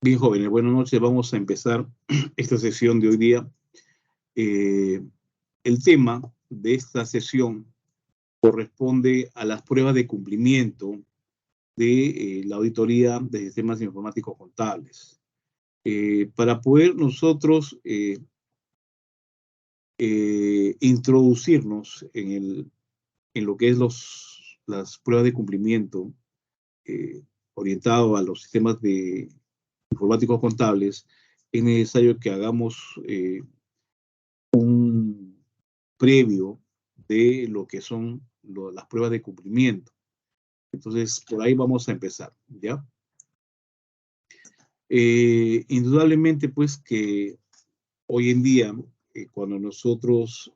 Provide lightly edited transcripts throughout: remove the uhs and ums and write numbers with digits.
Bien, jóvenes, buenas noches. Vamos a empezar esta sesión de hoy día. El tema de esta sesión corresponde a las pruebas de cumplimiento de la auditoría de sistemas informáticos contables. Para poder nosotros introducirnos en lo que es las pruebas de cumplimiento orientado a los sistemas informáticos contables, es necesario que hagamos un previo de lo que son las pruebas de cumplimiento. Entonces, por ahí vamos a empezar, ¿ya? Indudablemente, pues, que hoy en día, cuando nosotros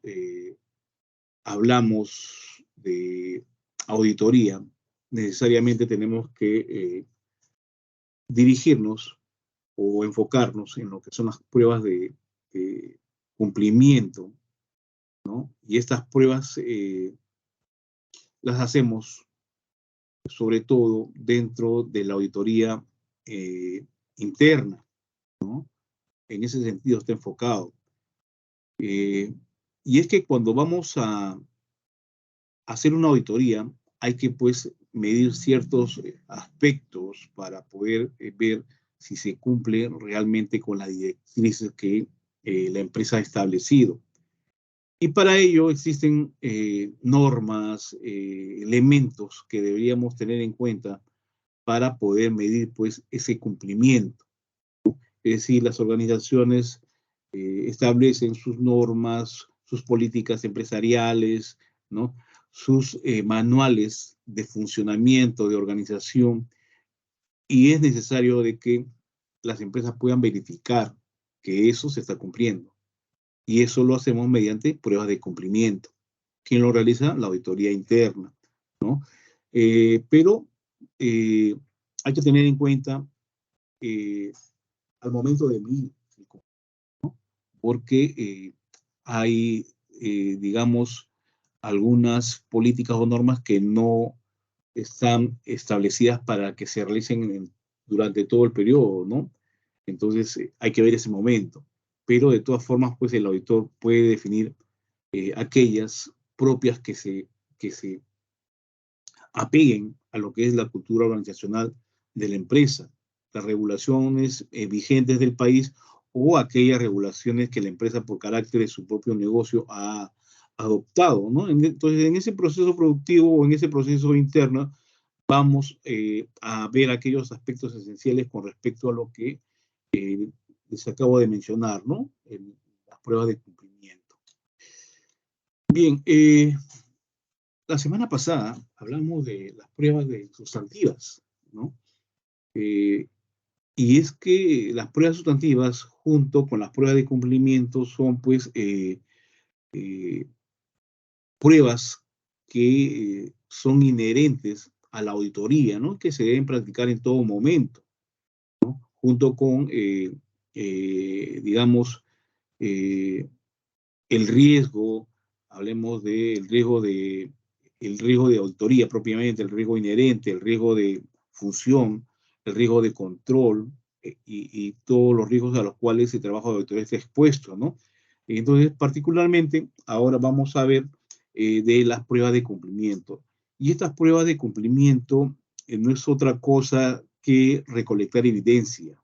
hablamos de auditoría, necesariamente tenemos que dirigirnos o enfocarnos en lo que son las pruebas de cumplimiento, ¿no? Y estas pruebas las hacemos sobre todo dentro de la auditoría interna, ¿no? En ese sentido está enfocado. Y es que cuando vamos a hacer una auditoría, hay que pues medir ciertos aspectos para poder ver si se cumple realmente con las directrices que la empresa ha establecido. Y para ello existen normas, elementos que deberíamos tener en cuenta para poder medir pues ese cumplimiento. Es decir, las organizaciones establecen sus normas, sus políticas empresariales, ¿no? Sus manuales de funcionamiento de organización, y es necesario de que las empresas puedan verificar que eso se está cumpliendo. Y eso lo hacemos mediante pruebas de cumplimiento. ¿Quién lo realiza? La auditoría interna, ¿no? Pero hay que tener en cuenta al momento de medir, ¿no? Porque hay, digamos, algunas políticas o normas que no están establecidas para que se realicen durante todo el periodo, ¿no? Entonces hay que ver ese momento. Pero de todas formas, pues el auditor puede definir aquellas propias que se apeguen a lo que es la cultura organizacional de la empresa, las regulaciones vigentes del país o aquellas regulaciones que la empresa por carácter de su propio negocio ha adoptado, ¿no? Entonces, en ese proceso productivo o en ese proceso interno, vamos a ver aquellos aspectos esenciales con respecto a lo que les acabo de mencionar, ¿no? Las pruebas de cumplimiento. Bien, la semana pasada hablamos de las pruebas de sustantivas, ¿no? Y es que las pruebas sustantivas, junto con las pruebas de cumplimiento, son pues pruebas que son inherentes a la auditoría, ¿no? Que se deben practicar en todo momento, ¿no? Junto con, digamos, el riesgo, hablemos del el riesgo de auditoría propiamente, el riesgo inherente, el riesgo de función, el riesgo de control y todos los riesgos a los cuales el trabajo de auditoría está expuesto, ¿no? Entonces, particularmente, ahora vamos a ver de las pruebas de cumplimiento. Y estas pruebas de cumplimiento no es otra cosa que recolectar evidencia,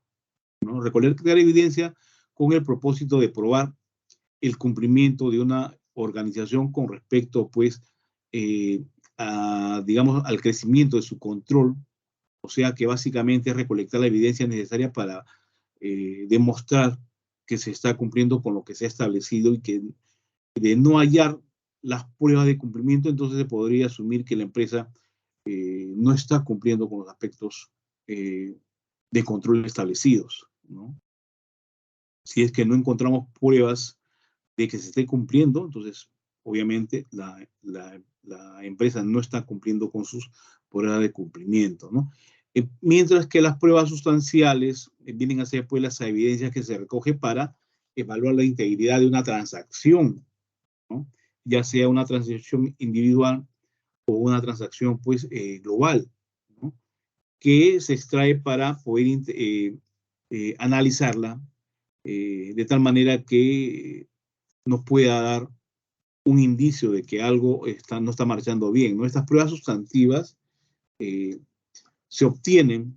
¿no? Recolectar evidencia con el propósito de probar el cumplimiento de una organización con respecto, pues, digamos, al crecimiento de su control, o sea que básicamente es recolectar la evidencia necesaria para demostrar que se está cumpliendo con lo que se ha establecido y que de no hallar las pruebas de cumplimiento, entonces se podría asumir que la empresa no está cumpliendo con los aspectos de control establecidos, ¿no? Si es que no encontramos pruebas de que se esté cumpliendo, entonces obviamente la empresa no está cumpliendo con sus pruebas de cumplimiento, ¿no? Mientras que las pruebas sustanciales vienen a ser pues las evidencias que se recoge para evaluar la integridad de una transacción, ¿no? Ya sea una transacción individual o una transacción pues global, ¿no? Que se extrae para poder analizarla de tal manera que nos pueda dar un indicio de que algo no está marchando bien, ¿no? Estas pruebas sustantivas se obtienen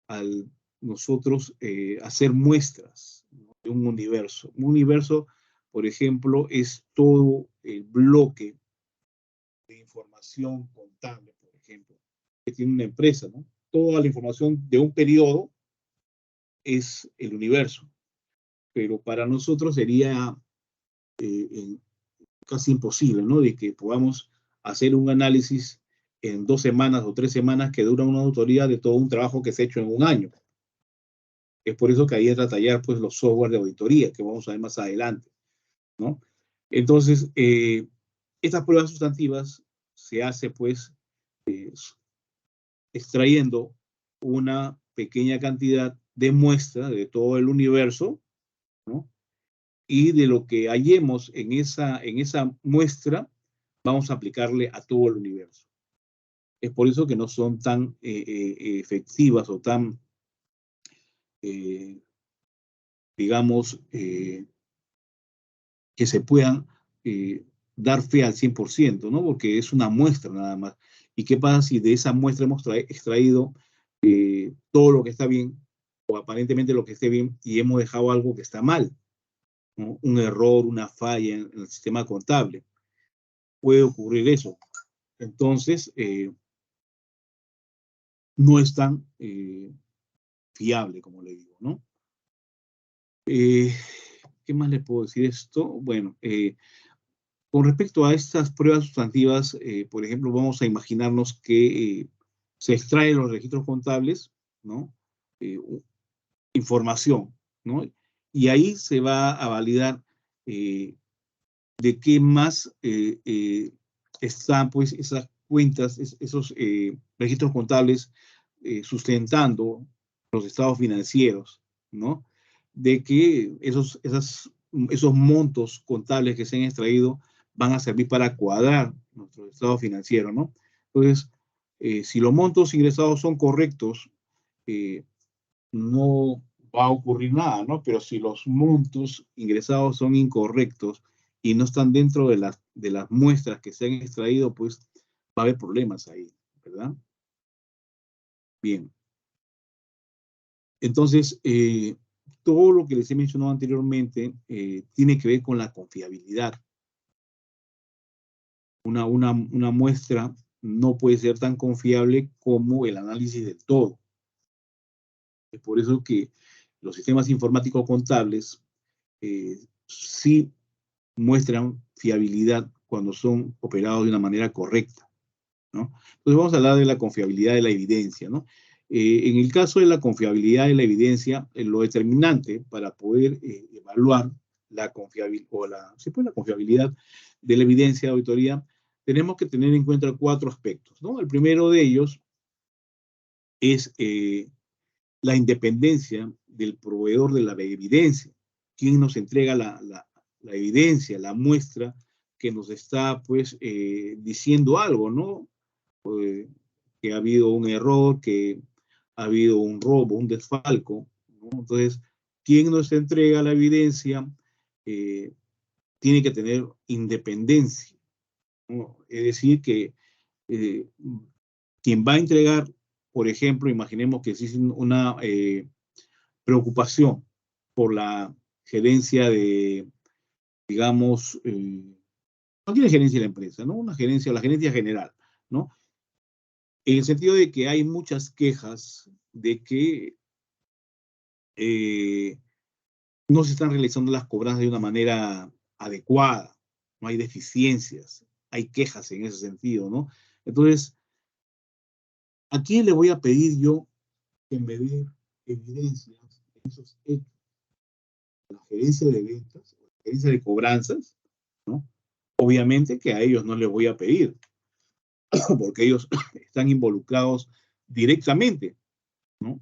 al nosotros hacer muestras, ¿no?, de un universo. Un universo, por ejemplo, es todo el bloque de información contable, por ejemplo, que tiene una empresa, ¿no? Toda la información de un periodo es el universo, pero para nosotros sería casi imposible, ¿no?, de que podamos hacer un análisis en 2 semanas o 3 semanas que dura una auditoría de todo un trabajo que se ha hecho en un año. Es por eso que ahí entra a tallar, pues, los software de auditoría, que vamos a ver más adelante, ¿no? Entonces, estas pruebas sustantivas se hace, pues, extrayendo una pequeña cantidad de muestra de todo el universo, ¿no? Y de lo que hallemos en esa muestra, vamos a aplicarle a todo el universo. Es por eso que no son tan efectivas o tan, digamos, que se puedan dar fe al 100%, ¿no? Porque es una muestra nada más. ¿Y qué pasa si de esa muestra hemos extraído todo lo que está bien, o aparentemente lo que esté bien, y hemos dejado algo que está mal, ¿no? Un error, una falla en el sistema contable? Puede ocurrir eso. Entonces, no es tan fiable, como le digo, ¿no? ¿Qué más le puedo decir esto? Bueno, con respecto a estas pruebas sustantivas, por ejemplo, vamos a imaginarnos que se extraen los registros contables, ¿no? Información, ¿no? Y ahí se va a validar de qué más están, pues, esas cuentas, esos registros contables sustentando los estados financieros, ¿no? De que esos montos contables que se han extraído van a servir para cuadrar nuestro estado financiero, ¿no? Entonces, si los montos ingresados son correctos, no va a ocurrir nada, ¿no? Pero si los montos ingresados son incorrectos y no están dentro de las muestras que se han extraído, pues va a haber problemas ahí, ¿verdad? Bien. Entonces, todo lo que les he mencionado anteriormente tiene que ver con la confiabilidad. Una muestra no puede ser tan confiable como el análisis del todo. Es por eso que los sistemas informáticos contables sí muestran fiabilidad cuando son operados de una manera correcta, ¿no? Entonces vamos a hablar de la confiabilidad de la evidencia, ¿no? En el caso de la confiabilidad de la evidencia, lo determinante para poder evaluar la confiabilidad la confiabilidad de la evidencia de auditoría, tenemos que tener en cuenta 4 aspectos, ¿no? El primero de ellos es la independencia del proveedor de la evidencia. ¿Quién nos entrega la evidencia, la muestra que nos está, pues, diciendo algo, ¿no? Que ha habido un error, que ha habido un robo, un desfalco, ¿no? Entonces, ¿quién nos entrega la evidencia? Tiene que tener independencia, ¿no? Es decir, que eh, quien va a entregar, por ejemplo, imaginemos que existe una preocupación por la gerencia de, digamos, no tiene gerencia de la empresa, ¿no? Una gerencia, la gerencia general, ¿no? En el sentido de que hay muchas quejas de que no se están realizando las cobranzas de una manera adecuada, no hay deficiencias, hay quejas en ese sentido, ¿no? Entonces, ¿a quién le voy a pedir yo que me dé evidencias de esos hechos? ¿La gerencia de ventas, la gerencia de cobranzas, ¿no? Obviamente que a ellos no les voy a pedir, porque ellos están involucrados directamente, ¿no?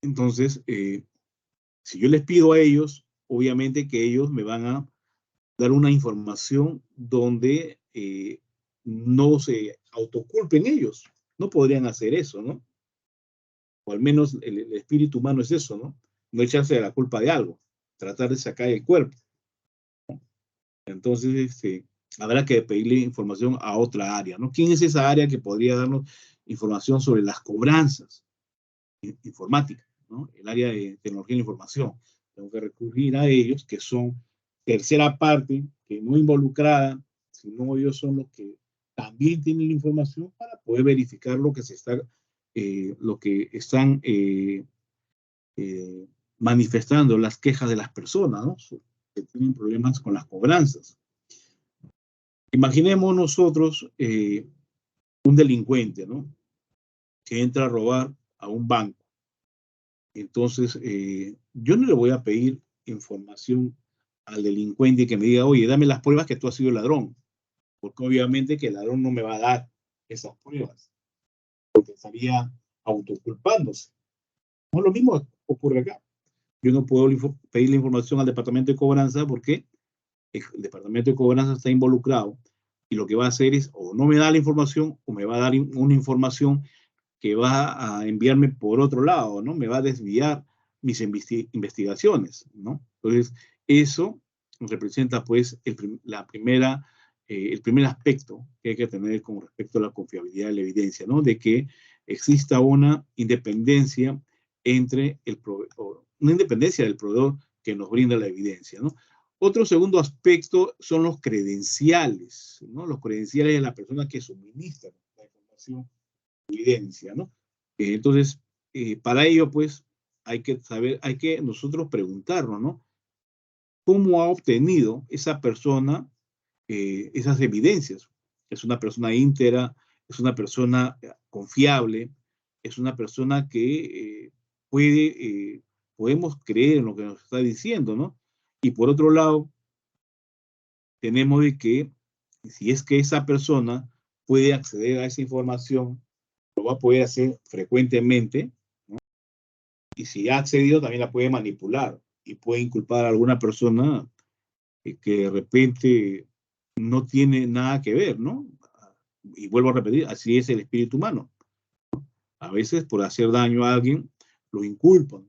Entonces, si yo les pido a ellos, obviamente que ellos me van a dar una información donde no se autoculpen ellos. No podrían hacer eso, ¿no? o al menos el espíritu humano es eso, ¿no? No echarse la culpa de algo, tratar de sacar el cuerpo. Entonces, habrá que pedirle información a otra área, ¿no? ¿Quién es esa área que podría darnos información sobre las cobranzas informáticas, ¿no? El área de tecnología de la información. Tengo que recurrir a ellos, que son tercera parte, que no involucrada, sino ellos son los que también tienen la información para poder verificar lo que se está, lo que están manifestando las quejas de las personas, ¿no? Que tienen problemas con las cobranzas. Imaginemos nosotros un delincuente, ¿no? Que entra a robar a un banco. Entonces, yo no le voy a pedir información al delincuente que me diga, oye, dame las pruebas que tú has sido ladrón, porque obviamente que el ladrón no me va a dar esas pruebas, porque estaría autoculpándose. No, lo mismo ocurre acá. Yo no puedo pedir la información al departamento de cobranza porque el departamento de cobranza está involucrado y lo que va a hacer es o no me da la información o me va a dar una información que va a enviarme por otro lado, ¿no? Me va a desviar mis investigaciones, ¿no? Entonces, eso representa, pues, el primer aspecto que hay que tener con respecto a la confiabilidad de la evidencia, ¿no? De que exista una independencia entre el proveedor, una independencia del proveedor que nos brinda la evidencia, ¿no? Otro segundo aspecto son los credenciales, ¿no? Los credenciales de la persona que suministra la información evidencia, ¿no? Entonces, para ello, pues, hay que saber, hay que nosotros preguntarnos, ¿no? ¿Cómo ha obtenido esa persona esas evidencias? ¿Es una persona íntegra? ¿Es una persona confiable? ¿Es una persona que podemos creer en lo que nos está diciendo, ¿no? Y por otro lado, tenemos de que si es que esa persona puede acceder a esa información, lo va a poder hacer frecuentemente, ¿no? Y si ha accedido, también la puede manipular y puede inculpar a alguna persona que de repente no tiene nada que ver, ¿no? Y vuelvo a repetir, así es el espíritu humano. A veces por hacer daño a alguien, lo inculpan.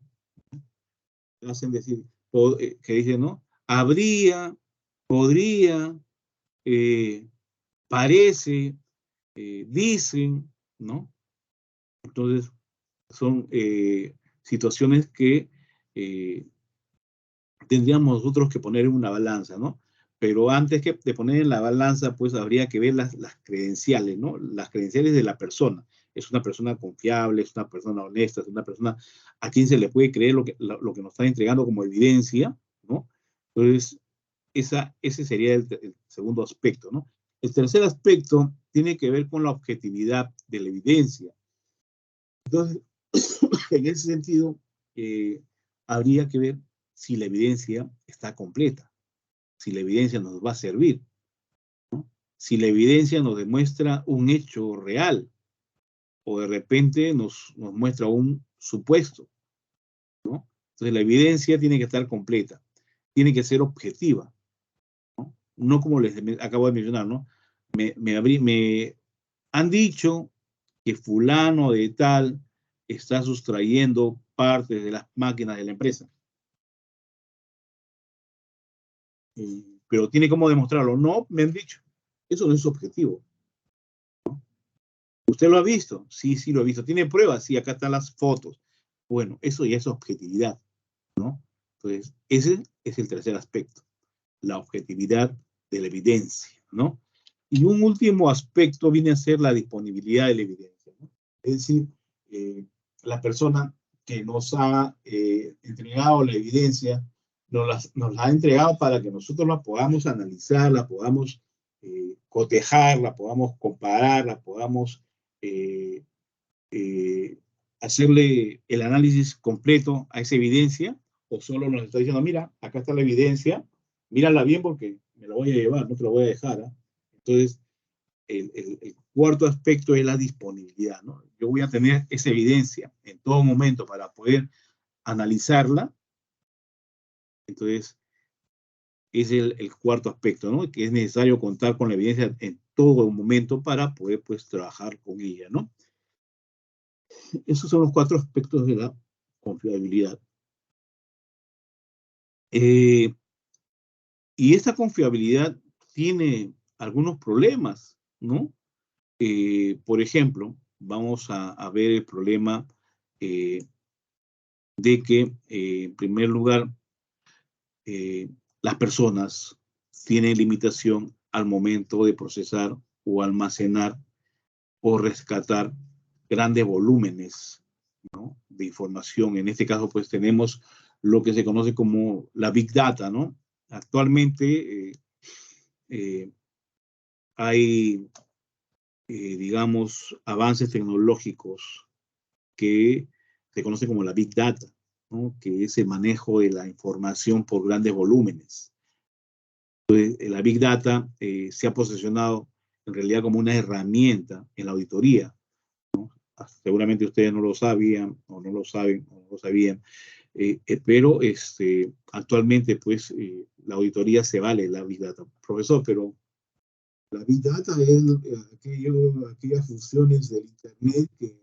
Hacen decir, que dicen, ¿no? Habría, podría, parece, dicen, ¿no? Entonces, son situaciones que tendríamos nosotros que poner en una balanza, ¿no? Pero antes de poner en la balanza, pues habría que ver las credenciales, ¿no? Las credenciales de la persona. Es una persona confiable, es una persona honesta, es una persona a quien se le puede creer lo que nos está entregando como evidencia, ¿no? Entonces, ese sería el segundo aspecto, ¿no? El tercer aspecto tiene que ver con la objetividad de la evidencia. Entonces, en ese sentido, habría que ver si la evidencia está completa, si la evidencia nos va a servir, ¿no? Si la evidencia nos demuestra un hecho real o de repente nos muestra un supuesto, ¿no? Entonces la evidencia tiene que estar completa, tiene que ser objetiva, ¿no? No como les acabo de mencionar, ¿no? Me han dicho que fulano de tal está sustrayendo partes de las máquinas de la empresa. Pero tiene cómo demostrarlo. No, me han dicho. Eso no es objetivo. ¿Usted lo ha visto? Sí, sí lo he visto. ¿Tiene pruebas? Sí, acá están las fotos. Bueno, eso ya es objetividad, ¿no? Entonces, ese es el tercer aspecto, la objetividad de la evidencia, ¿no? Y un último aspecto viene a ser la disponibilidad de la evidencia, ¿no? Es decir, la persona que nos ha entregado la evidencia nos la ha entregado para que nosotros la podamos analizar, la podamos cotejar, la podamos comparar, la podamos eh, hacerle el análisis completo a esa evidencia, o solo nos está diciendo, mira, acá está la evidencia, mírala bien porque me la voy a llevar, no te la voy a dejar, ¿eh? Entonces, el cuarto aspecto es la disponibilidad, ¿no? Yo voy a tener esa evidencia en todo momento para poder analizarla. Entonces, es el cuarto aspecto, ¿no? Que es necesario contar con la evidencia en todo momento para poder, pues, trabajar con ella, ¿no? Esos son los 4 aspectos de la confiabilidad. Y esta confiabilidad tiene algunos problemas, ¿no? Por ejemplo, vamos a ver el problema de que, en primer lugar, las personas tienen limitación al momento de procesar o almacenar o rescatar grandes volúmenes, ¿no?, de información. En este caso, pues tenemos lo que se conoce como la Big Data, ¿no? Actualmente hay, digamos, avances tecnológicos que se conocen como la Big Data, ¿no?, que es el manejo de la información por grandes volúmenes. Entonces, la Big Data se ha posicionado en realidad como una herramienta en la auditoría. Seguramente ustedes no lo sabían, o no lo saben, o no lo sabían, pero actualmente, pues, la auditoría se vale de la Big Data. Profesor, pero la Big Data es aquellas funciones del Internet que,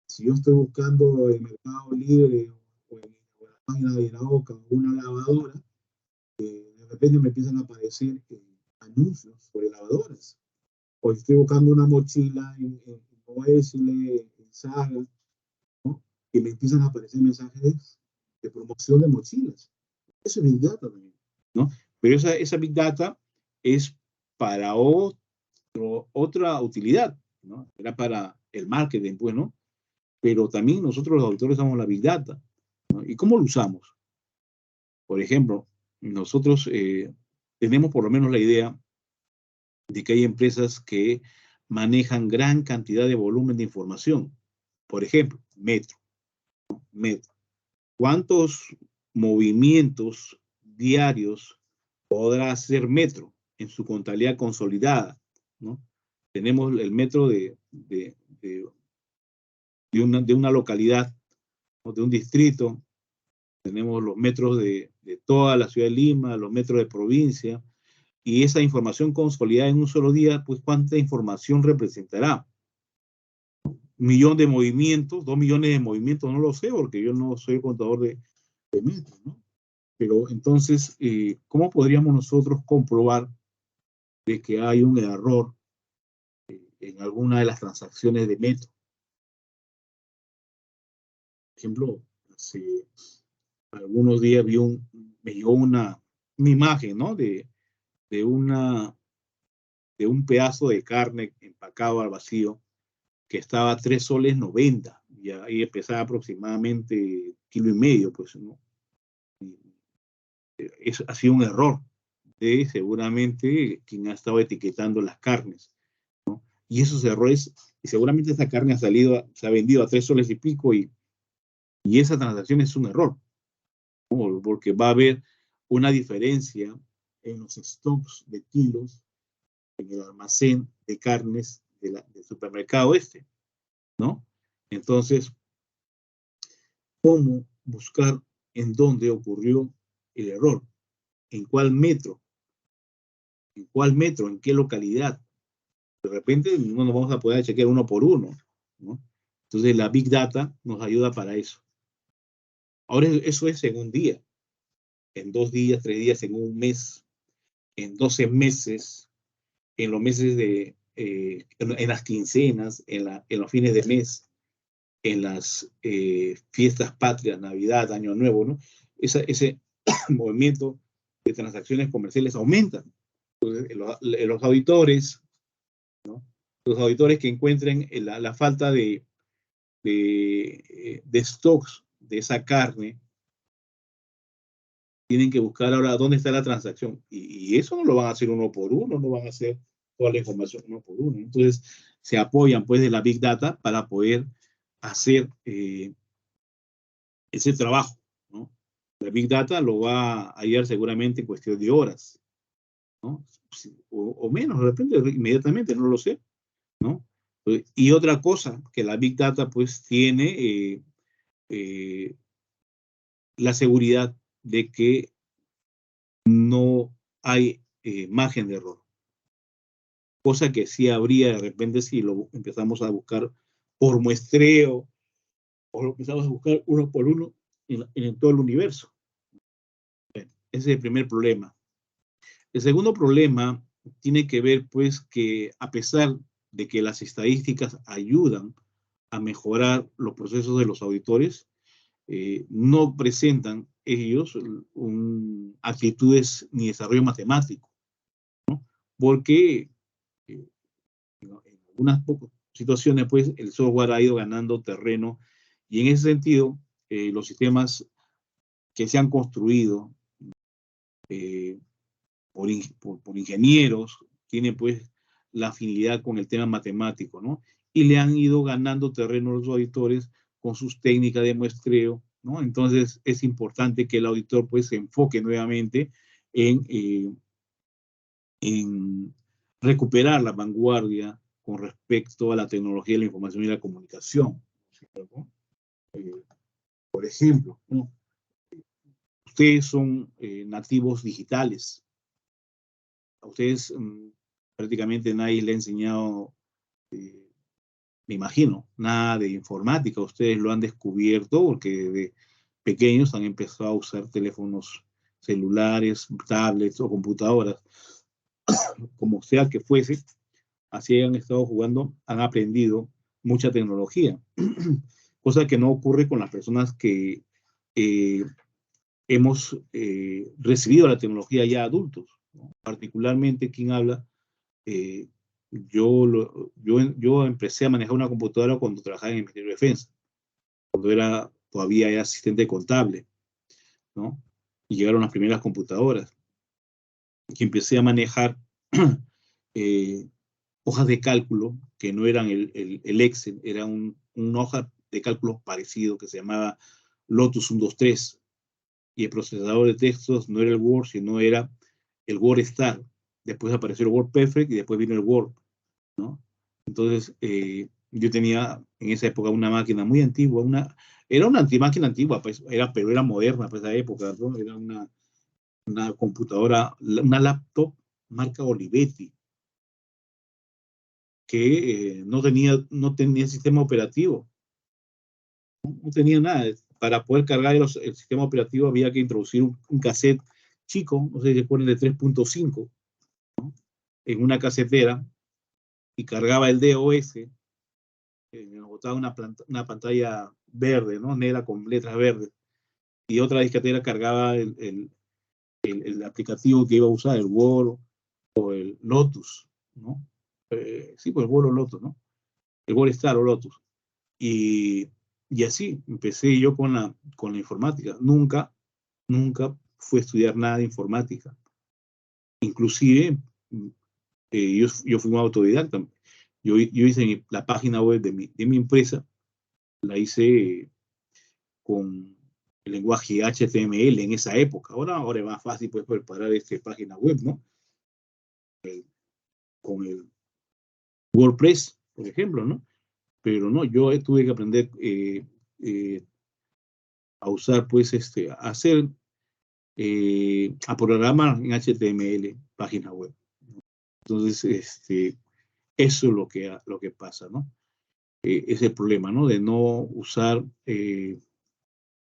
si yo estoy buscando en Mercado Libre o en la página de la OCA o una lavadora, de repente me empiezan a aparecer anuncios sobre lavadoras. O estoy buscando una mochila en OSL, en Saga, ¿no?, y me empiezan a aparecer mensajes de promoción de mochilas. Eso es Big Data también, ¿no? Pero esa Big Data es para otra utilidad, ¿no? Era para el marketing, pues, ¿no? Pero también nosotros los auditores usamos la Big Data, ¿no? ¿Y cómo lo usamos? Por ejemplo, nosotros tenemos por lo menos la idea de que hay empresas que manejan gran cantidad de volumen de información. Por ejemplo, Metro. Metro. ¿Cuántos movimientos diarios podrá hacer Metro en su contabilidad consolidada, ¿no? Tenemos el metro de una localidad o de un distrito, tenemos los metros de toda la ciudad de Lima, los metros de provincia, y esa información consolidada en un solo día, pues, ¿cuánta información representará? 1.000.000 de movimientos, 2 millones de movimientos, no lo sé, porque yo no soy el contador de metros, ¿no? Pero entonces, ¿cómo podríamos nosotros comprobar de que hay un error en alguna de las transacciones de metro? Por ejemplo, hace algunos días me llegó una imagen, ¿no?, de un pedazo de carne empacado al vacío que estaba a 3,90 soles, y ahí pesaba aproximadamente 1,5 kilos, pues, ¿no? Eso ha sido un error de seguramente quien ha estado etiquetando las carnes, ¿no? Y esos errores, y seguramente esa carne se ha vendido a 3 soles y pico, y esa transacción es un error, ¿no?, porque va a haber una diferencia en los stocks de kilos en el almacén de carnes del supermercado ¿no? Entonces, ¿cómo buscar en dónde ocurrió el error? ¿En cuál metro? ¿En cuál metro? ¿En qué localidad? De repente no nos vamos a poder chequear uno por uno, ¿no? Entonces, la Big Data nos ayuda para eso. Ahora, eso es en un día, en 2 días, 3 días, en un mes, en 12 meses, en los meses en las quincenas, en los fines de mes, en las fiestas patrias, Navidad, Año Nuevo, ¿no? Ese movimiento de transacciones comerciales aumenta. Entonces, los auditores, ¿no?, los auditores que encuentren la falta de stocks de esa carne, tienen que buscar ahora dónde está la transacción. Y eso no lo van a hacer uno por uno, no van a hacer toda la información uno por uno. Entonces, se apoyan, pues, de la Big Data para poder hacer ese trabajo, ¿no? La Big Data lo va a hallar seguramente en cuestión de horas, ¿no? O menos, de repente, inmediatamente, no lo sé, ¿no? Y otra cosa que la Big Data, pues, tiene la seguridad de que no hay margen de error, cosa que sí habría de repente si lo empezamos a buscar por muestreo, o lo empezamos a buscar uno por uno en todo el universo. Bueno, ese es el primer problema. El segundo problema tiene que ver, pues, que a pesar de que las estadísticas ayudan a mejorar los procesos de los auditores, no presentan ellos actitudes ni desarrollo matemático, ¿no? Porque en algunas pocas situaciones, pues, el software ha ido ganando terreno y en ese sentido, los sistemas que se han construido por ingenieros tienen, pues, la afinidad con el tema matemático, ¿no? Y le han ido ganando terreno a los auditores con sus técnicas de muestreo, ¿no? Entonces, es importante que el auditor, pues, se enfoque nuevamente en recuperar la vanguardia con respecto a la tecnología de la información y la comunicación, ¿no? Por ejemplo, ¿no? Ustedes son nativos digitales. A ustedes prácticamente nadie le ha enseñado, me imagino, nada de informática. Ustedes lo han descubierto porque de pequeños han empezado a usar teléfonos celulares, tablets o computadoras, como sea que fuese. Así han estado jugando, han aprendido mucha tecnología, cosa que no ocurre con las personas que hemos recibido la tecnología ya adultos, ¿no? Particularmente quien habla, yo empecé a manejar una computadora cuando trabajaba en el Ministerio de Defensa, cuando era todavía asistente contable, ¿no? Y llegaron las primeras computadoras, y empecé a manejar hojas de cálculo que no eran el Excel, era una hoja de cálculo parecido que se llamaba Lotus 123, y el procesador de textos no era el Word, sino era el WordStar. Después apareció el WordPerfect y después vino el Word, ¿no? Entonces, yo tenía en esa época una máquina muy antigua, era una máquina antigua, pues, pero era moderna para esa época, ¿no? Era una computadora, una laptop marca Olivetti, que no tenía sistema operativo, no tenía nada. Para poder cargar el sistema operativo había que introducir un cassette chico, no sé si se acuerdan, de 3.5, ¿no? En una casetera, y cargaba el DOS, nos botaba una pantalla verde, ¿no? Negra con letras verdes, y otra disquetera cargaba el aplicativo que iba a usar, el Word o el Lotus, ¿no? Sí, pues Word o Lotus, ¿no? El WordStar o Lotus. Y así empecé yo con la informática. Nunca fui a estudiar nada de informática. Inclusive, yo fui un autodidacta. Yo hice la página web de mi empresa, la hice con el lenguaje HTML en esa época. Ahora es más fácil, pues, preparar página web, ¿no? Con el WordPress, por ejemplo, ¿no? Pero no, yo tuve que aprender a usar, pues, a programar en HTML página web. Entonces, eso es lo que pasa, ¿no? Es el problema, ¿no? De no usar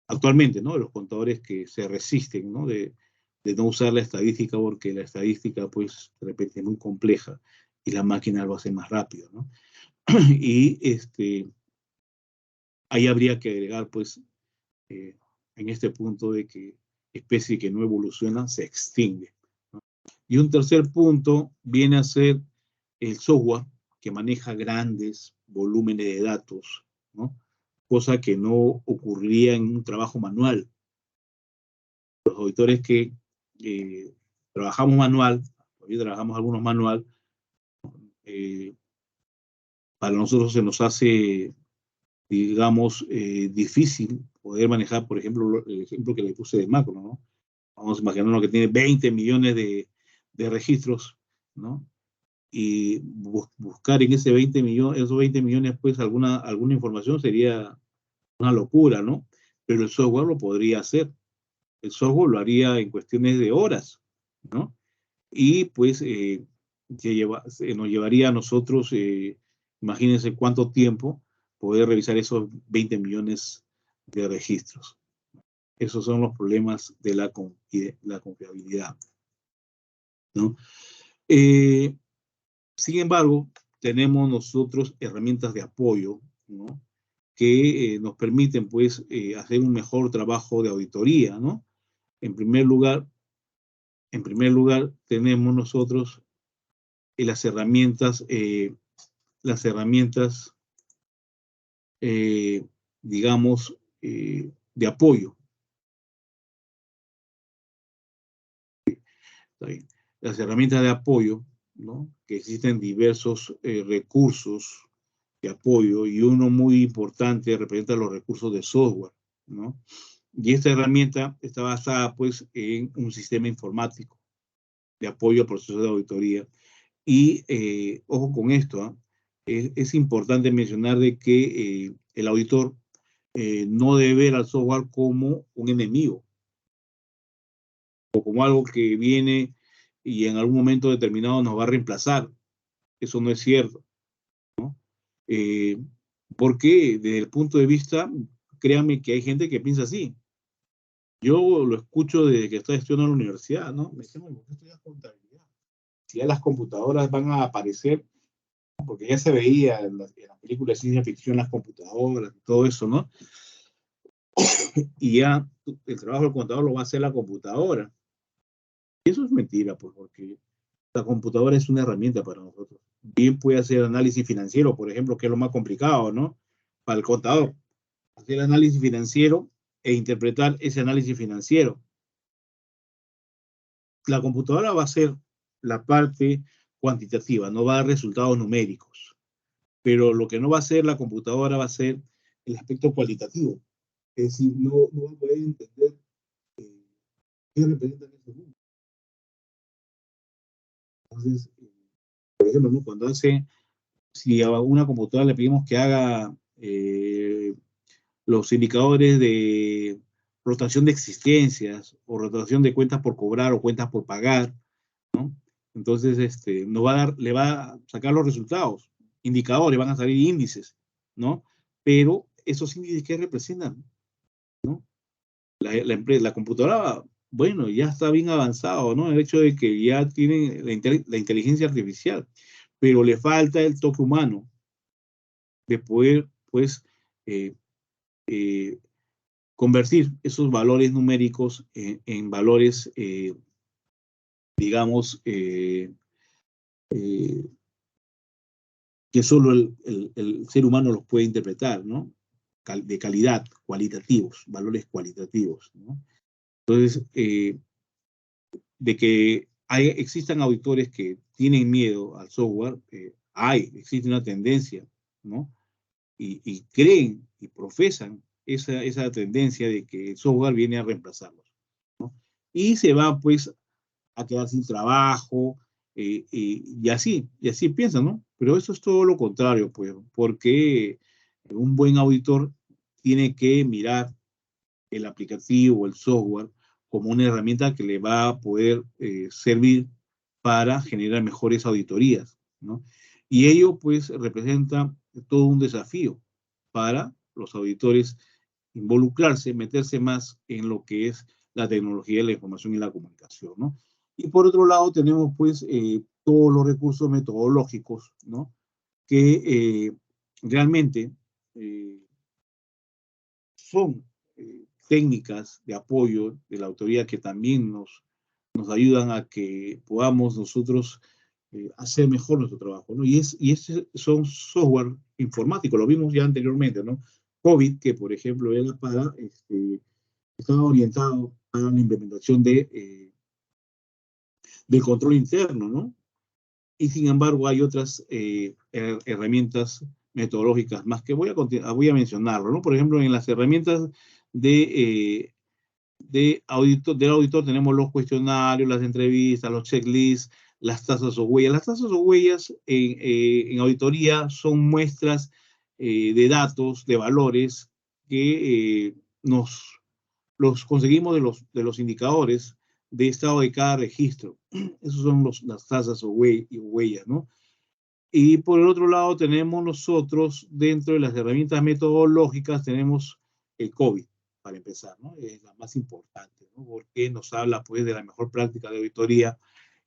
actualmente, ¿no? Los contadores que se resisten, ¿no? De no usar la estadística, porque la estadística, pues, de repente es muy compleja y la máquina lo hace más rápido, ¿no? Y ahí habría que agregar, pues, en este punto de que especie que no evoluciona se extingue, ¿no? Y un tercer punto viene a ser el software que maneja grandes volúmenes de datos, ¿no? Cosa que no ocurriría en un trabajo manual. Los auditores que trabajamos manual, todavía trabajamos algunos manual, para nosotros se nos hace, digamos, difícil poder manejar, por ejemplo, el ejemplo que le puse de macro, ¿no? Vamos a imaginarnos que tiene 20 millones de registros, ¿no? Y buscar en esos 20 millones, pues, alguna información sería una locura, ¿no? Pero el software lo podría hacer. El software lo haría en cuestiones de horas, ¿no? Y pues nos llevaría a nosotros, imagínense cuánto tiempo poder revisar esos 20 millones de registros. Esos son los problemas de la confiabilidad, ¿no? Sin embargo, tenemos nosotros herramientas de apoyo, ¿no? Que nos permiten, pues, hacer un mejor trabajo de auditoría, ¿no? En primer lugar, tenemos nosotros las herramientas, digamos, de apoyo. ¿Está bien? Las herramientas de apoyo, ¿no? Que existen diversos recursos de apoyo, y uno muy importante representa los recursos de software, ¿no? Y esta herramienta está basada, pues, en un sistema informático de apoyo al proceso de auditoría. Y ojo con esto, ¿eh? Es importante mencionar de que el auditor no debe ver al software como un enemigo o como algo que viene y en algún momento determinado nos va a reemplazar. Eso no es cierto, ¿no? Porque desde el punto de vista, créanme que hay gente que piensa así. Yo lo escucho desde que estoy estudiando en la universidad, ¿no? Me dicen, ¿por qué estudias contabilidad? Si ya las computadoras van a aparecer, porque ya se veía en las películas de ciencia ficción, las computadoras y todo eso, ¿no? Y ya el trabajo del contador lo va a hacer la computadora. Y eso es mentira, pues, porque la computadora es una herramienta para nosotros. Bien puede hacer análisis financiero, por ejemplo, que es lo más complicado, ¿no? Para el contador. Hacer análisis financiero e interpretar ese análisis financiero. La computadora va a ser la parte cuantitativa, no va a dar resultados numéricos. Pero lo que no va a hacer la computadora va a ser el aspecto cualitativo. Es decir, no va a poder entender qué representan esos números. Entonces, por ejemplo, ¿no? Si a una computadora le pedimos que haga los indicadores de rotación de existencias o rotación de cuentas por cobrar o cuentas por pagar, ¿no? Entonces, le va a sacar los resultados, indicadores, van a salir índices, ¿no? Pero esos índices, ¿qué representan? ¿No? La computadora, bueno, ya está bien avanzado, ¿no? El hecho de que ya tiene la inteligencia artificial, pero le falta el toque humano de poder, pues, convertir esos valores numéricos en valores, digamos, que solo el ser humano los puede interpretar, ¿no? De calidad, cualitativos, valores cualitativos, ¿no? Entonces, de que existan auditores que tienen miedo al software, existe una tendencia, ¿no? Y creen y profesan esa tendencia de que el software viene a reemplazarlos, ¿no? Y se va, pues, a quedar sin trabajo, y así piensan, ¿no? Pero eso es todo lo contrario, pues, porque un buen auditor tiene que mirar el aplicativo, el software, como una herramienta que le va a poder servir para generar mejores auditorías, ¿no? Y ello, pues, representa todo un desafío para los auditores involucrarse, meterse más en lo que es la tecnología, la información y la comunicación, ¿no? Y por otro lado tenemos, pues, todos los recursos metodológicos, ¿no? Que realmente son técnicas de apoyo de la autoridad que también nos ayudan a que podamos nosotros hacer mejor nuestro trabajo, ¿no? Y son software informático, lo vimos ya anteriormente, ¿no? COVID, que por ejemplo era estaba orientado a la implementación del control interno, ¿no? Y sin embargo hay otras herramientas metodológicas más que voy a mencionarlo, ¿no? Por ejemplo, en las herramientas del auditor tenemos los cuestionarios, las entrevistas, los checklists, las tasas o huellas. Las tasas o huellas en auditoría son muestras de datos, de valores que los conseguimos de los indicadores de estado de cada registro. Esos son las tasas o huellas, ¿no? Y por el otro lado tenemos nosotros, dentro de las herramientas metodológicas, tenemos el COVID, para empezar, ¿no? Es la más importante, ¿no? Porque nos habla, pues, de la mejor práctica de auditoría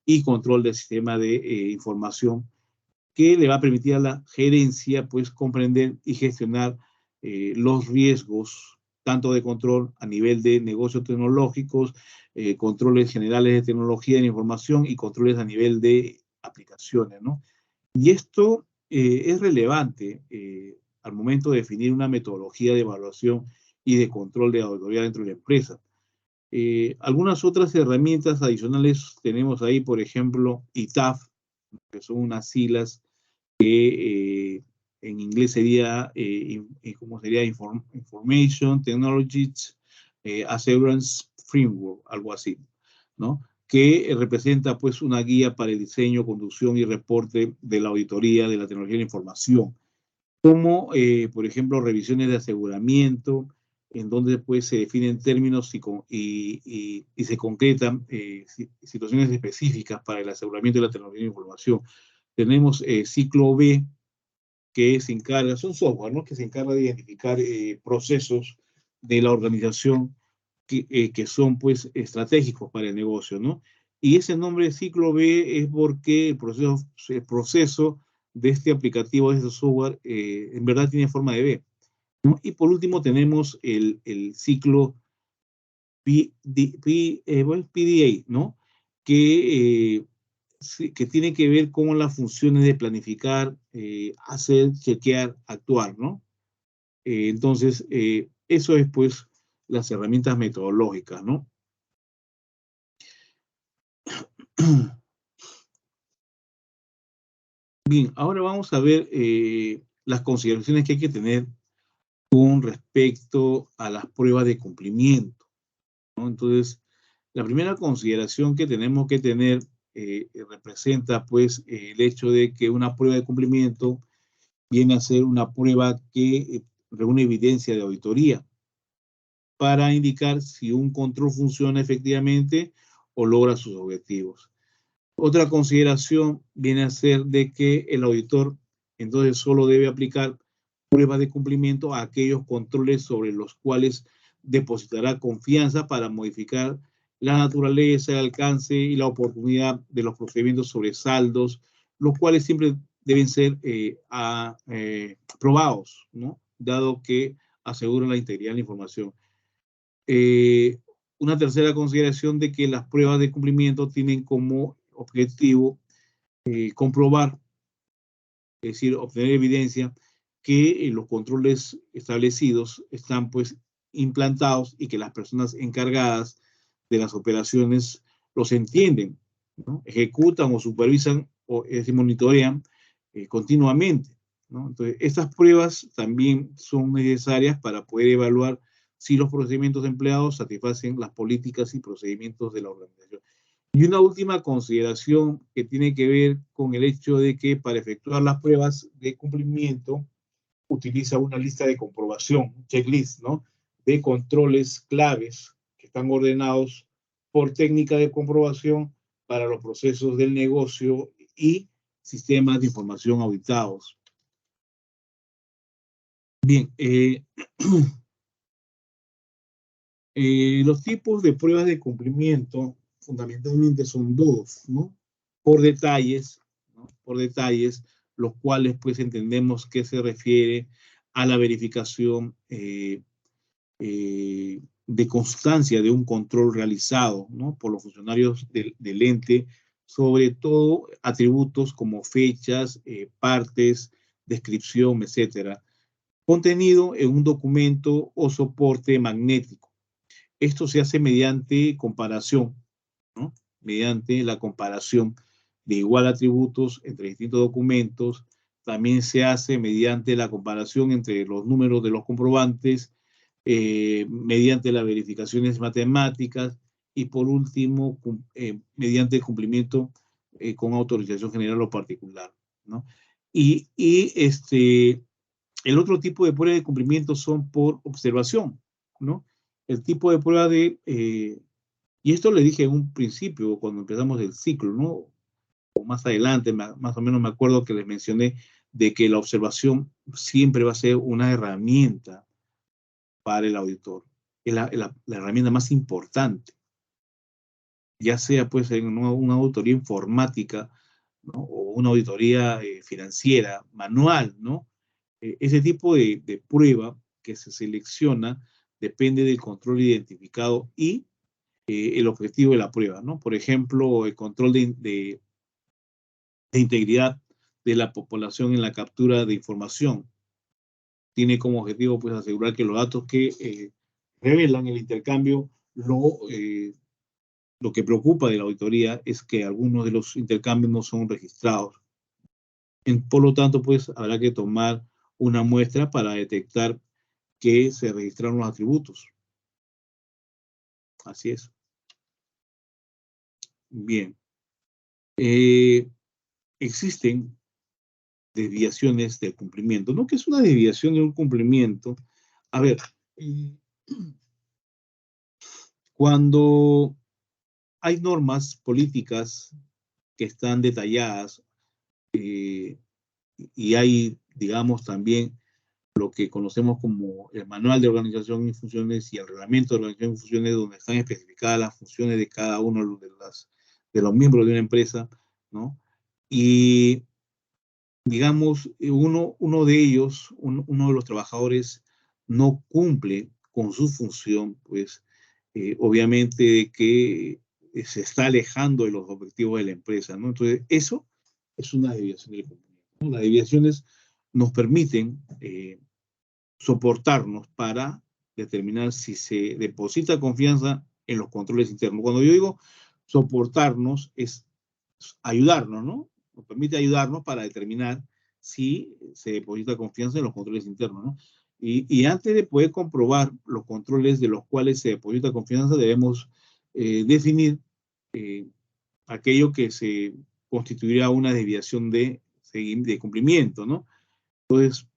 y control del sistema de información, que le va a permitir a la gerencia, pues, comprender y gestionar los riesgos, tanto de control a nivel de negocios tecnológicos, controles generales de tecnología de la información y controles a nivel de aplicaciones, ¿no? Y esto es relevante al momento de definir una metodología de evaluación y de control de auditoría dentro de la empresa. Algunas otras herramientas adicionales tenemos ahí, por ejemplo, ITAF, que son unas siglas que en inglés sería, ¿cómo sería? Information Technologies Assurance Framework, algo así, ¿no? Que representa, pues, una guía para el diseño, conducción y reporte de la auditoría de la tecnología de la información, como, por ejemplo, revisiones de aseguramiento, en donde, pues, se definen términos y se concretan situaciones específicas para el aseguramiento de la tecnología de la información. Tenemos Ciclo B, que se encarga, son software, ¿no? Que se encarga de identificar procesos de la organización que son, pues, estratégicos para el negocio, ¿no? Y ese nombre Ciclo B es porque el proceso de este aplicativo, de este software, en verdad tiene forma de B, ¿no? Y por último tenemos el ciclo PDA, ¿no? Que que tiene que ver con las funciones de planificar, hacer, chequear, actuar, ¿no? Entonces, eso es, pues, las herramientas metodológicas, ¿no? Bien, ahora vamos a ver las consideraciones que hay que tener con respecto a las pruebas de cumplimiento, ¿no? Entonces, la primera consideración que tenemos que tener representa, pues, el hecho de que una prueba de cumplimiento viene a ser una prueba que reúne evidencia de auditoría para indicar si un control funciona efectivamente o logra sus objetivos. Otra consideración viene a ser de que el auditor entonces solo debe aplicar pruebas de cumplimiento a aquellos controles sobre los cuales depositará confianza para modificar la naturaleza, el alcance y la oportunidad de los procedimientos sobre saldos, los cuales siempre deben ser probados, ¿no? Dado que aseguran la integridad de la información. Una tercera consideración de que las pruebas de cumplimiento tienen como objetivo comprobar, es decir, obtener evidencia que los controles establecidos están, pues, implantados y que las personas encargadas de las operaciones los entienden, ¿no? Ejecutan o supervisan o monitorean continuamente, ¿no? Entonces, estas pruebas también son necesarias para poder evaluar si los procedimientos empleados satisfacen las políticas y procedimientos de la organización. Y una última consideración que tiene que ver con el hecho de que para efectuar las pruebas de cumplimiento utiliza una lista de comprobación, un checklist, ¿no? De controles claves que están ordenados por técnica de comprobación para los procesos del negocio y sistemas de información auditados. Bien, los tipos de pruebas de cumplimiento fundamentalmente son dos, ¿no? Por detalles, ¿no? Por detalles, los cuales, pues, entendemos que se refiere a la verificación de constancia de un control realizado, ¿no? Por los funcionarios del ente, sobre todo atributos como fechas, partes, descripción, etcétera, contenido en un documento o soporte magnético. Esto se hace mediante comparación, ¿no? Mediante la comparación de igual atributos entre distintos documentos. También se hace mediante la comparación entre los números de los comprobantes, mediante las verificaciones matemáticas y, por último, mediante el cumplimiento con autorización general o particular, ¿no? Y el otro tipo de prueba de cumplimiento son por observación, ¿no? El tipo de prueba y esto le dije en un principio, cuando empezamos el ciclo, ¿no? o más adelante, más o menos me acuerdo que les mencioné de que la observación siempre va a ser una herramienta para el auditor. Es la herramienta más importante, ya sea pues en una auditoría informática, ¿no? O una auditoría financiera, manual, ¿no? Ese tipo de prueba que se selecciona depende del control identificado y el objetivo de la prueba, ¿no? Por ejemplo, el control de integridad de la población en la captura de información. Tiene como objetivo, pues, asegurar que los datos que revelan el intercambio, lo que preocupa de la auditoría es que algunos de los intercambios no son registrados. Por lo tanto, pues, habrá que tomar una muestra para detectar que se registraron los atributos. Así es. Bien. Existen desviaciones del cumplimiento. ¿No? ¿Qué es una desviación de un cumplimiento? A ver, cuando hay normas políticas que están detalladas y hay, digamos, también lo que conocemos como el manual de organización y funciones y el reglamento de organización y funciones, donde están especificadas las funciones de cada uno de los miembros de una empresa, ¿no? Y digamos, uno de ellos, uno de los trabajadores no cumple con su función, pues obviamente que se está alejando de los objetivos de la empresa, ¿no? Entonces, eso es una desviación del cumplimiento, ¿no? Las desviaciones nos permiten soportarnos para determinar si se deposita confianza en los controles internos. Cuando yo digo soportarnos, es ayudarnos, ¿no? Nos permite ayudarnos para determinar si se deposita confianza en los controles internos, ¿no? Y antes de poder comprobar los controles de los cuales se deposita confianza, debemos definir aquello que se constituirá una desviación de cumplimiento, ¿no? Entonces,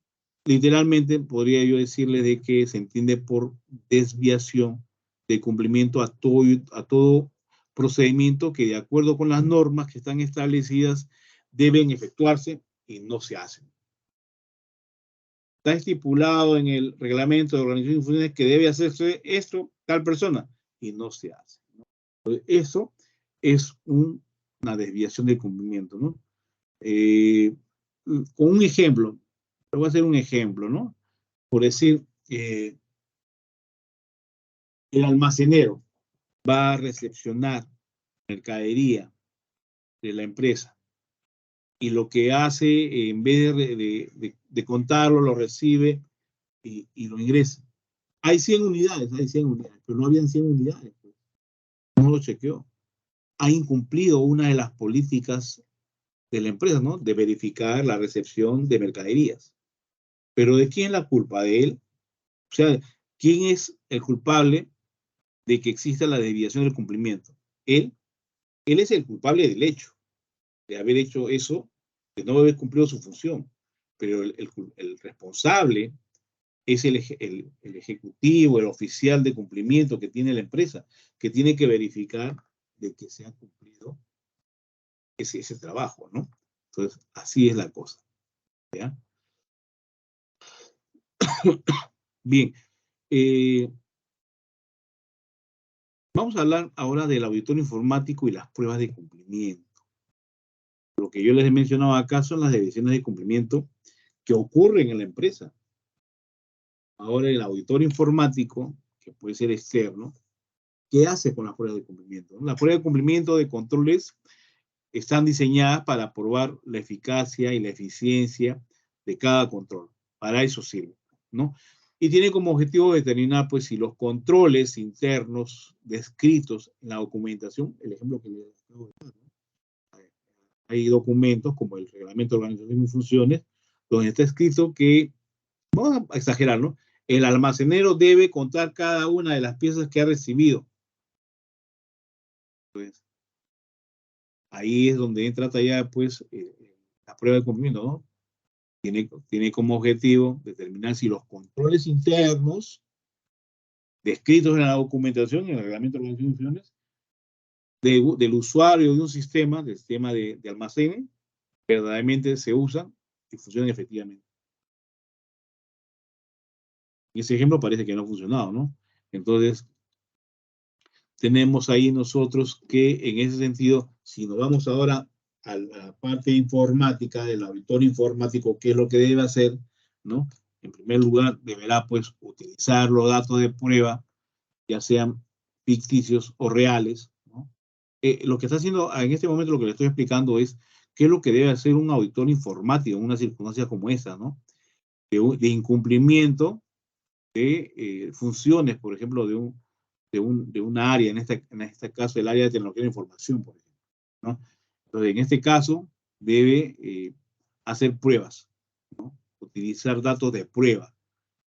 literalmente podría yo decirle de que se entiende por desviación de cumplimiento a todo procedimiento que de acuerdo con las normas que están establecidas deben efectuarse y no se hacen. Está estipulado en el reglamento de organización y funciones que debe hacerse esto tal persona y no se hace, ¿no? Entonces, eso es una desviación de cumplimiento, ¿no? Con un ejemplo, le voy a hacer un ejemplo, ¿no? Por decir, el almacenero va a recepcionar mercadería de la empresa y lo que hace, en vez de contarlo, lo recibe y lo ingresa. Hay 100 unidades, pero no habían 100 unidades. Pues. No lo chequeó. Ha incumplido una de las políticas de la empresa, ¿no? De verificar la recepción de mercaderías. Pero ¿de quién es la culpa? ¿De él? O sea, ¿quién es el culpable de que exista la desviación del cumplimiento? Él es el culpable del hecho, de haber hecho eso, de no haber cumplido su función. Pero el responsable es el ejecutivo, el oficial de cumplimiento que tiene la empresa, que tiene que verificar de que se ha cumplido ese trabajo, ¿no? Entonces, así es la cosa. ¿Ya? Bien. Vamos a hablar ahora del auditorio informático y las pruebas de cumplimiento. Lo que yo les he mencionado acá son las desviaciones de cumplimiento que ocurren en la empresa. Ahora el auditor informático, que puede ser externo, ¿qué hace con las pruebas de cumplimiento? Las pruebas de cumplimiento de controles están diseñadas para probar la eficacia y la eficiencia de cada control. Para eso sirve, ¿no? Y tiene como objetivo determinar, pues, si los controles internos descritos en la documentación, el ejemplo que les acabo de dar, ¿no? Hay documentos como el reglamento de organización y funciones, donde está escrito que, vamos a exagerar, ¿no? El almacenero debe contar cada una de las piezas que ha recibido. Pues, ahí es donde entra ya, pues, la prueba de cumplimiento, ¿no? Tiene como objetivo determinar si los controles internos descritos en la documentación y en el reglamento de organización y funciones del usuario de un sistema, del sistema de almacén, verdaderamente se usan y funcionan efectivamente. Y ese ejemplo parece que no ha funcionado, ¿no? Entonces, tenemos ahí nosotros que, en ese sentido, si nos vamos ahora a la parte informática, del auditor informático, ¿qué es lo que debe hacer? ¿No? En primer lugar, deberá, pues, utilizar los datos de prueba, ya sean ficticios o reales, ¿no? Lo que está haciendo en este momento, lo que le estoy explicando es qué es lo que debe hacer un auditor informático en una circunstancia como esta, ¿no? De incumplimiento de funciones, por ejemplo, de una área, en este caso el área de tecnología de información, por ejemplo, ¿no? Entonces, en este caso, debe hacer pruebas, ¿no? Utilizar datos de prueba.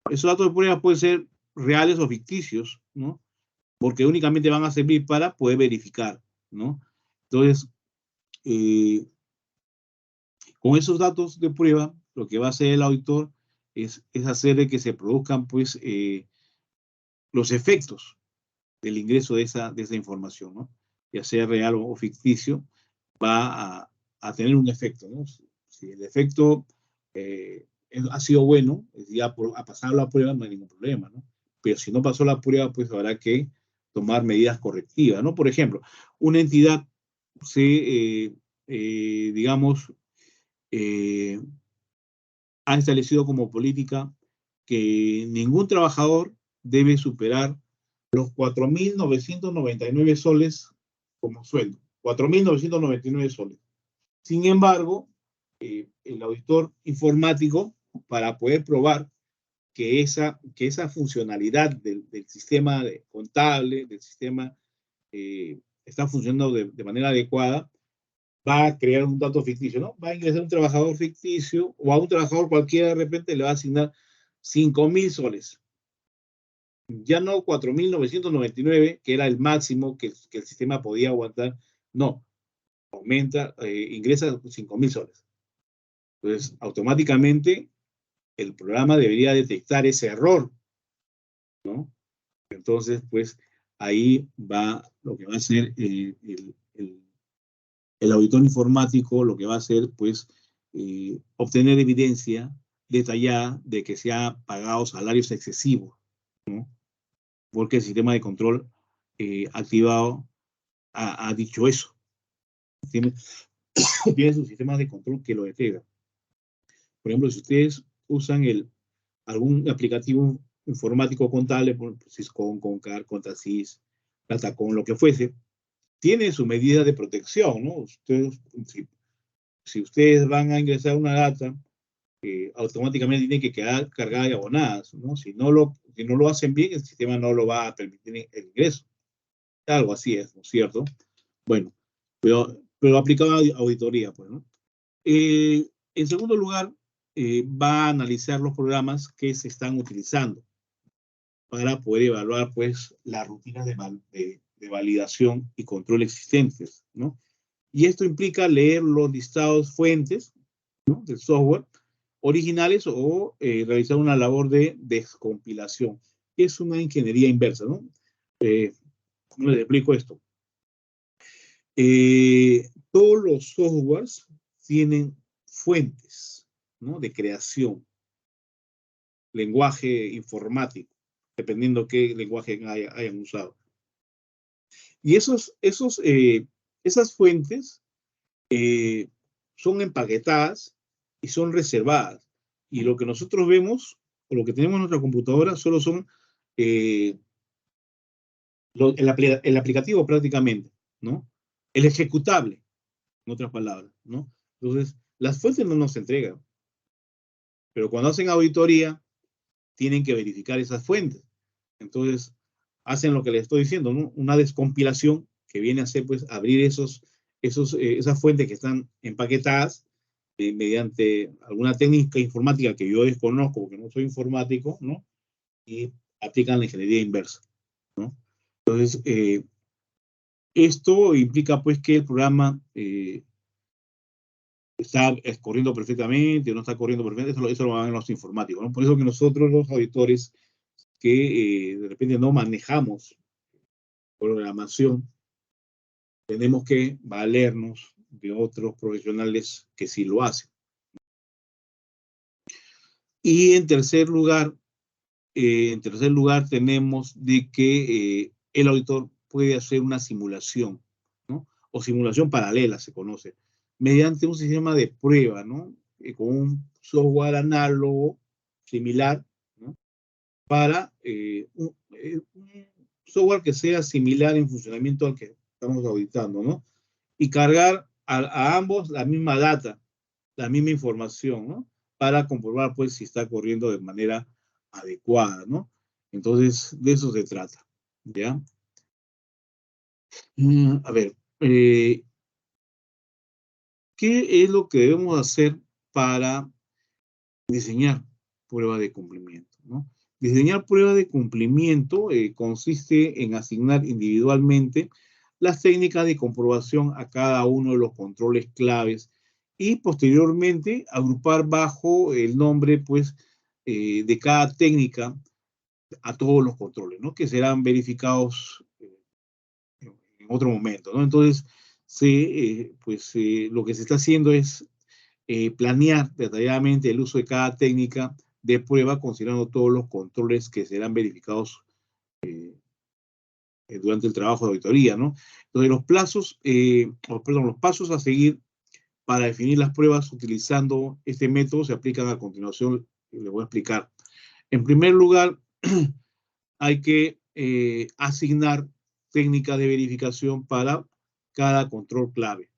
Esos datos de prueba pueden ser reales o ficticios, ¿no? Porque únicamente van a servir para poder verificar, ¿no? Entonces, con esos datos de prueba, lo que va a hacer el auditor es hacer de que se produzcan, pues, los efectos del ingreso de esa información, ¿no? Ya sea real o ficticio, va a tener un efecto, ¿no? Si el efecto ha sido bueno, ya a pasar la prueba no hay ningún problema, ¿no? Pero si no pasó la prueba, pues habrá que tomar medidas correctivas, ¿no? Por ejemplo, una entidad digamos, ha establecido como política que ningún trabajador debe superar los 4.999 soles como sueldo. 4.999 soles. Sin embargo, el auditor informático, para poder probar que esa funcionalidad del sistema contable, del sistema, está funcionando de manera adecuada, va a crear un dato ficticio, ¿no? Va a ingresar un trabajador ficticio o a un trabajador cualquiera de repente le va a asignar 5.000 soles. Ya no 4.999, que era el máximo que el sistema podía aguantar. No, aumenta, ingresa 5.000 soles. Entonces, automáticamente el programa debería detectar ese error, ¿no? Entonces, pues ahí va lo que va a hacer el auditor informático, lo que va a hacer, pues, obtener evidencia detallada de que se ha pagado salarios excesivos, ¿no? Porque el sistema de control activado ha dicho eso. Tiene sus sistemas de control que lo detectan. Por ejemplo, si ustedes usan algún aplicativo informático contable, Syscon, Concar, Contasys, Platacon, lo que fuese, tiene su medida de protección, ¿no? Ustedes, si ustedes van a ingresar una data, automáticamente tienen que quedar cargada y abonadas, ¿no? Si no lo hacen bien, el sistema no lo va a permitir el ingreso. Algo así es, ¿no es cierto? Bueno, pero aplicado a auditoría, pues, ¿no? En segundo lugar, va a analizar los programas que se están utilizando para poder evaluar, pues, las rutinas de validación y control existentes, ¿no? Y esto implica leer los listados fuentes, ¿no?, del software originales o realizar una labor de descompilación. Es una ingeniería inversa, ¿no? ¿Cómo les explico esto? Todos los softwares tienen fuentes, ¿no?, de creación, lenguaje informático, dependiendo qué lenguaje hayan usado. Y esas fuentes son empaquetadas y son reservadas. Y lo que nosotros vemos, o lo que tenemos en nuestra computadora, solo son el aplicativo prácticamente, ¿no? El ejecutable, en otras palabras, ¿no? Entonces, las fuentes no nos se entregan, pero cuando hacen auditoría, tienen que verificar esas fuentes. Entonces, hacen lo que les estoy diciendo, ¿no? Una descompilación que viene a ser, pues, abrir esas fuentes que están empaquetadas mediante alguna técnica informática que yo desconozco porque no soy informático, ¿no? Y aplican la ingeniería inversa, ¿no? Entonces, esto implica, pues, que el programa está corriendo perfectamente o no está corriendo perfectamente. Eso lo van a ver los informáticos, ¿no? Por eso que nosotros, los auditores, que de repente no manejamos programación, tenemos que valernos de otros profesionales que sí lo hacen. Y en tercer lugar tenemos de que el auditor puede hacer una simulación, ¿no? O simulación paralela, se conoce, mediante un sistema de prueba, ¿no? Con un software análogo similar, ¿no? Para un software que sea similar en funcionamiento al que estamos auditando, ¿no? Y cargar a ambos la misma data, la misma información, ¿no? Para comprobar, pues, si está corriendo de manera adecuada, ¿no? Entonces, de eso se trata, ¿ya? A ver, ¿qué es lo que debemos hacer para diseñar prueba de cumplimiento, ¿no? Diseñar prueba de cumplimiento consiste en asignar individualmente las técnicas de comprobación a cada uno de los controles claves y posteriormente agrupar bajo el nombre, pues, de cada técnica a todos los controles, ¿no? Que serán verificados en otro momento, ¿no? Entonces, lo que se está haciendo es planear detalladamente el uso de cada técnica de prueba, considerando todos los controles que serán verificados durante el trabajo de auditoría, ¿no? Entonces, los pasos a seguir para definir las pruebas utilizando este método se aplican a continuación, les voy a explicar. En primer lugar, hay que asignar técnicas de verificación para cada control clave.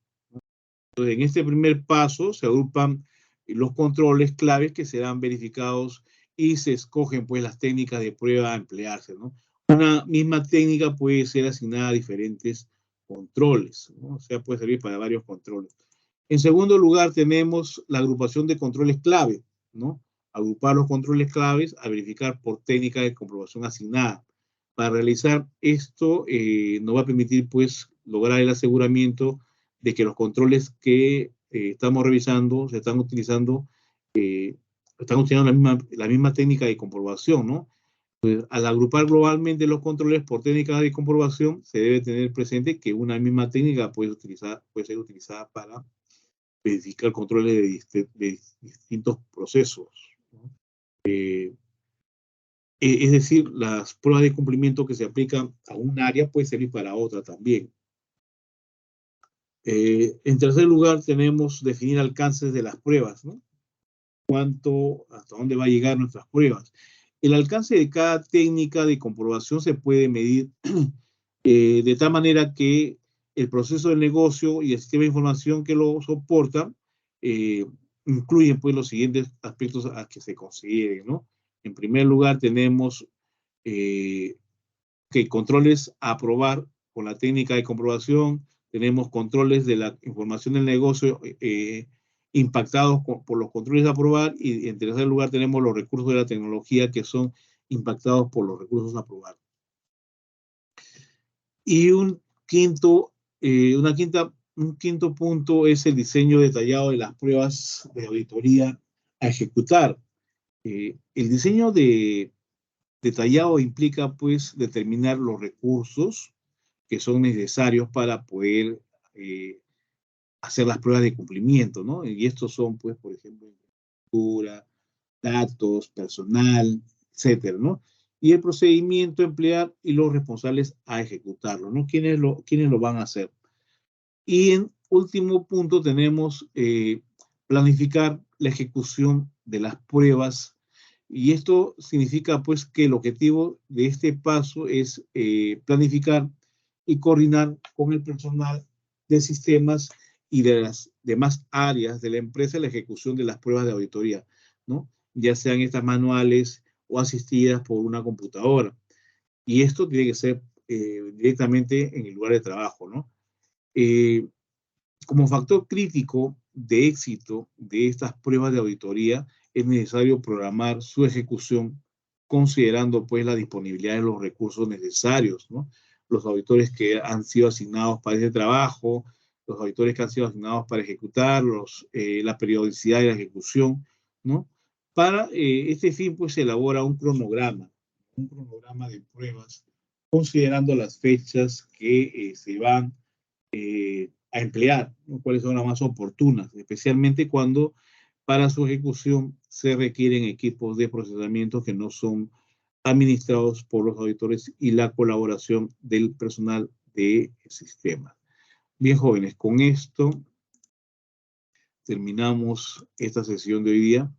Entonces, en este primer paso se agrupan los controles claves que serán verificados y se escogen, pues, las técnicas de prueba a emplearse, ¿no? Una misma técnica puede ser asignada a diferentes controles, ¿no? O sea, puede servir para varios controles. En segundo lugar, tenemos la agrupación de controles clave, ¿no? Agrupar los controles claves a verificar por técnica de comprobación asignada. Para realizar esto, nos va a permitir, pues, lograr el aseguramiento de que los controles que estamos revisando están utilizando la misma técnica de comprobación, ¿no? Pues, al agrupar globalmente los controles por técnicas de comprobación, se debe tener presente que una misma técnica puede ser utilizada para verificar controles de distintos procesos, ¿no? Es decir, las pruebas de cumplimiento que se aplican a un área pueden servir para otra también. En tercer lugar, tenemos definir alcances de las pruebas, ¿no? Hasta dónde va a llegar nuestras pruebas. El alcance de cada técnica de comprobación se puede medir de tal manera que el proceso del negocio y el sistema de información que lo soporta incluyen, pues, los siguientes aspectos a que se consideren, ¿no? En primer lugar, tenemos que controles a aprobar con la técnica de comprobación, tenemos controles de la información del negocio impactados por los controles a aprobar, y en tercer lugar tenemos los recursos de la tecnología que son impactados por los recursos a aprobar. Y un quinto punto es el diseño detallado de las pruebas de auditoría a ejecutar. El diseño detallado implica, pues, determinar los recursos que son necesarios para poder hacer las pruebas de cumplimiento, ¿no? Y estos son, pues, por ejemplo, infraestructura, datos, personal, etcétera, ¿no? Y el procedimiento a emplear y los responsables a ejecutarlo, ¿no? ¿Quiénes lo van a hacer? Y en último punto tenemos planificar la ejecución de las pruebas. Y esto significa, pues, que el objetivo de este paso es planificar y coordinar con el personal de sistemas y de las demás áreas de la empresa la ejecución de las pruebas de auditoría, ¿no? Ya sean estas manuales o asistidas por una computadora. Y esto tiene que ser directamente en el lugar de trabajo, ¿no? Como factor crítico de éxito de estas pruebas de auditoría, es necesario programar su ejecución considerando, pues, la disponibilidad de los recursos necesarios, ¿no? Los auditores que han sido asignados para ese trabajo, los auditores que han sido asignados para ejecutar, la periodicidad de la ejecución, ¿no? Para este fin, pues, se elabora un cronograma de pruebas, considerando las fechas que se van a emplear, ¿no? Cuáles son las más oportunas, especialmente cuando para su ejecución se requieren equipos de procesamiento que no son administrados por los auditores y la colaboración del personal de sistema. Bien, jóvenes, con esto terminamos esta sesión de hoy día.